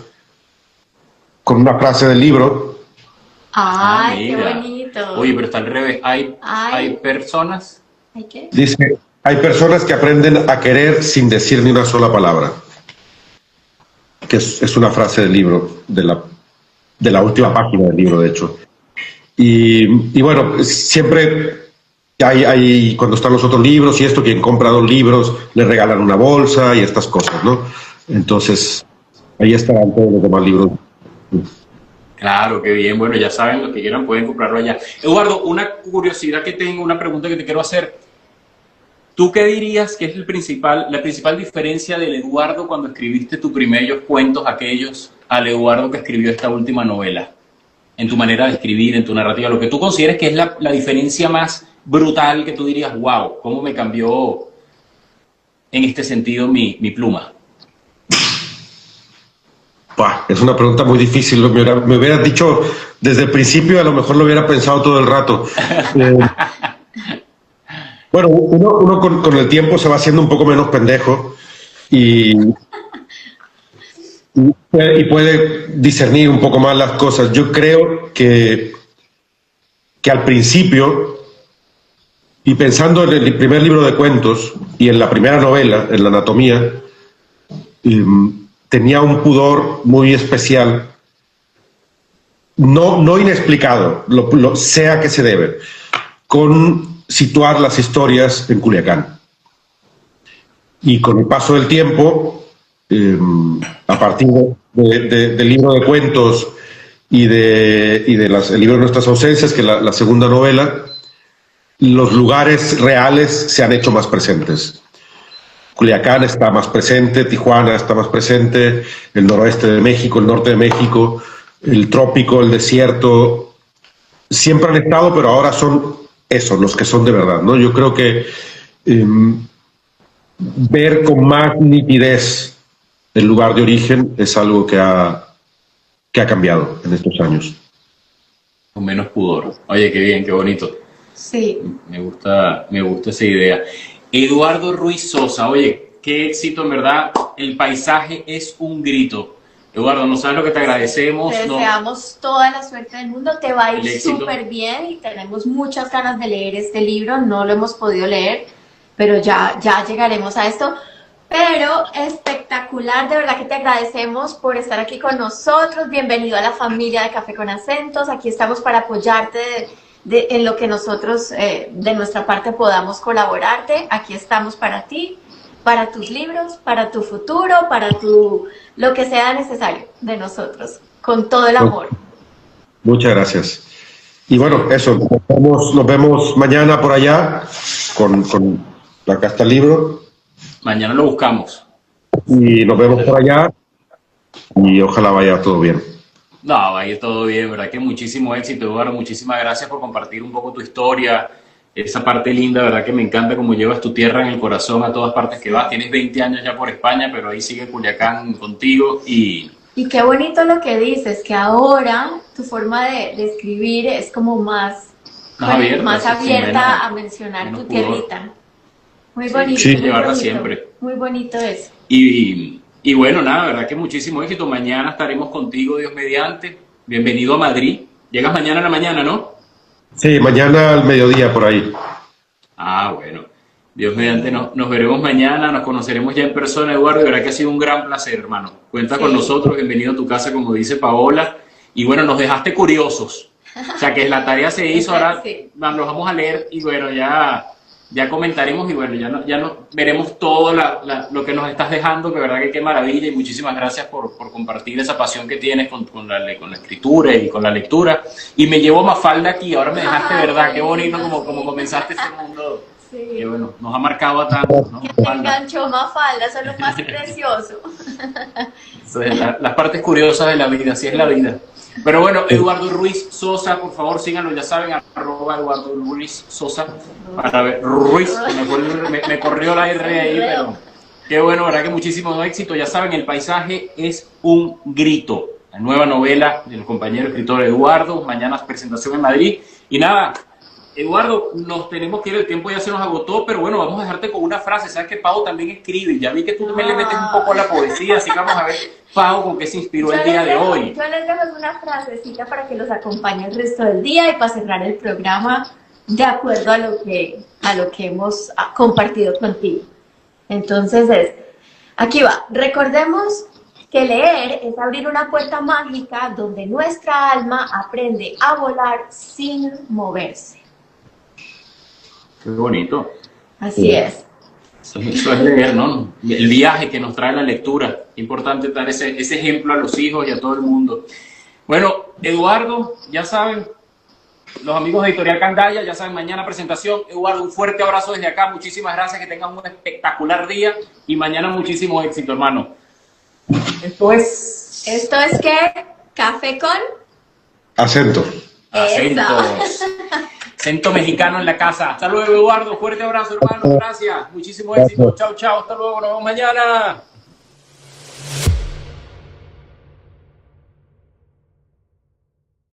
con una frase del libro. Ay, qué mira. bonito. Oye, pero está al revés. Hay personas. ¿Ay qué? Dice, hay personas que aprenden a querer sin decir ni una sola palabra. Que es una frase del libro, de la última página del libro, de hecho. Y bueno, siempre cuando están los otros libros y esto, quien compra 2 libros, le regalan una bolsa y estas cosas, ¿no? Entonces, ahí estarán todos los demás libros. Claro, qué bien. Bueno, ya saben, los que quieran pueden comprarlo allá. Eduardo, una curiosidad que tengo, una pregunta que te quiero hacer. ¿Tú qué dirías que es la principal diferencia del Eduardo cuando escribiste tus primeros cuentos aquellos al Eduardo que escribió esta última novela? En tu manera de escribir, en tu narrativa, lo que tú consideres que es la diferencia más brutal que tú dirías, wow, ¿cómo me cambió en este sentido mi pluma? Es una pregunta muy difícil. Me hubieras dicho desde el principio, a lo mejor lo hubiera pensado todo el rato. Bueno, uno con el tiempo se va haciendo un poco menos pendejo y puede discernir un poco más las cosas. Yo creo que al principio, y pensando en el primer libro de cuentos y en la primera novela, en la anatomía, tenía un pudor muy especial, no inexplicado, sé a qué se debe, con situar las historias en Culiacán. Y con el paso del tiempo, a partir del libro de cuentos y el libro de Nuestras Ausencias, que es la segunda novela, los lugares reales se han hecho más presentes. Culiacán está más presente, Tijuana está más presente, el noroeste de México, el norte de México, el trópico, el desierto, siempre han estado, pero ahora son esos, los que son de verdad, ¿no? Yo creo que ver con más nitidez el lugar de origen es algo que ha cambiado en estos años. Con menos pudor. Oye, qué bien, qué bonito. Sí. Me gusta esa idea. Eduardo Ruiz Sosa, oye, qué éxito, en verdad. El paisaje es un grito. Eduardo, no sabes lo que te agradecemos. Te deseamos toda la suerte del mundo, te va a ir éxito. súper bien y tenemos muchas ganas de leer este libro, no lo hemos podido leer, pero ya llegaremos a esto. Pero espectacular, de verdad que te agradecemos por estar aquí con nosotros, bienvenido a la familia de Café con Acentos, aquí estamos para apoyarte en lo que nosotros de nuestra parte podamos colaborarte, aquí estamos para ti, para tus libros, para tu futuro, para lo que sea necesario de nosotros, con todo el amor. Muchas gracias. Y bueno, eso, nos vemos mañana por allá con acá está el libro. Mañana lo buscamos. Y nos vemos por allá y ojalá vaya todo bien. No, va a ir todo bien, ¿verdad? Que muchísimo éxito, Eduardo. Muchísimas gracias por compartir un poco tu historia, esa parte linda, ¿verdad? Que me encanta cómo llevas tu tierra en el corazón a todas partes que vas. Tienes 20 años ya por España, pero ahí sigue Culiacán contigo y qué bonito lo que dices, que ahora tu forma de escribir es como más abierta a mencionar tu tierrita. Muy bonito. Sí, llevarla siempre. Muy bonito eso. Y bueno, nada, verdad que muchísimo éxito. Mañana estaremos contigo, Dios mediante. Bienvenido a Madrid. Llegas mañana en la mañana, ¿no? Sí, mañana al mediodía por ahí. Ah, bueno. Dios mediante, nos veremos mañana, nos conoceremos ya en persona, Eduardo. De verdad que ha sido un gran placer, hermano. Cuenta con nosotros, bienvenido a tu casa, como dice Paola. Y bueno, nos dejaste curiosos. O sea, que la tarea se hizo, ahora nos vamos a leer y bueno, ya comentaremos y bueno, ya no veremos todo lo que nos estás dejando, que verdad que qué maravilla y muchísimas gracias por compartir esa pasión que tienes con la escritura y con la lectura. Y me llevo Mafalda aquí, ahora me dejaste, verdad, qué bonito como comenzaste este mundo. Sí. Que bueno, nos ha marcado a tantos, ¿no? Que te enganchó Mafalda, eso es lo más precioso. Eso es las partes curiosas de la vida, así es la vida. Pero bueno, Eduardo Ruiz Sosa, por favor síganlo, ya saben, @Eduardo Ruiz Sosa, para ver, Ruiz, me corrió la R ahí, pero qué bueno, verdad que muchísimo éxito, ya saben, el paisaje es un grito, la nueva novela del compañero escritor Eduardo. Mañana presentación en Madrid. Y nada, Eduardo, nos tenemos que ir, el tiempo ya se nos agotó, pero bueno, vamos a dejarte con una frase. Sabes que Pau también escribe, ya vi que tú también le metes un poco a la poesía, así que vamos a ver, Pau, con qué se inspiró el día de hoy. Yo les dejo una frasecita para que los acompañe el resto del día y para cerrar el programa de acuerdo a lo que hemos compartido contigo. Entonces aquí va, recordemos que leer es abrir una puerta mágica donde nuestra alma aprende a volar sin moverse. Qué bonito. Así es. Eso es leer, ¿no? El viaje que nos trae la lectura. Importante dar ese ejemplo a los hijos y a todo el mundo. Bueno, Eduardo, ya saben, los amigos de Editorial Candaya, ya saben, mañana presentación. Eduardo, un fuerte abrazo desde acá. Muchísimas gracias, que tengan un espectacular día y mañana muchísimo éxito, hermano. ¿Esto es qué? ¿Café con? Acento. Acento mexicano en la casa. Hasta luego, Eduardo. Fuerte abrazo, hermano. Gracias. Muchísimo éxito. Chao, chao. Hasta luego. Nos vemos mañana.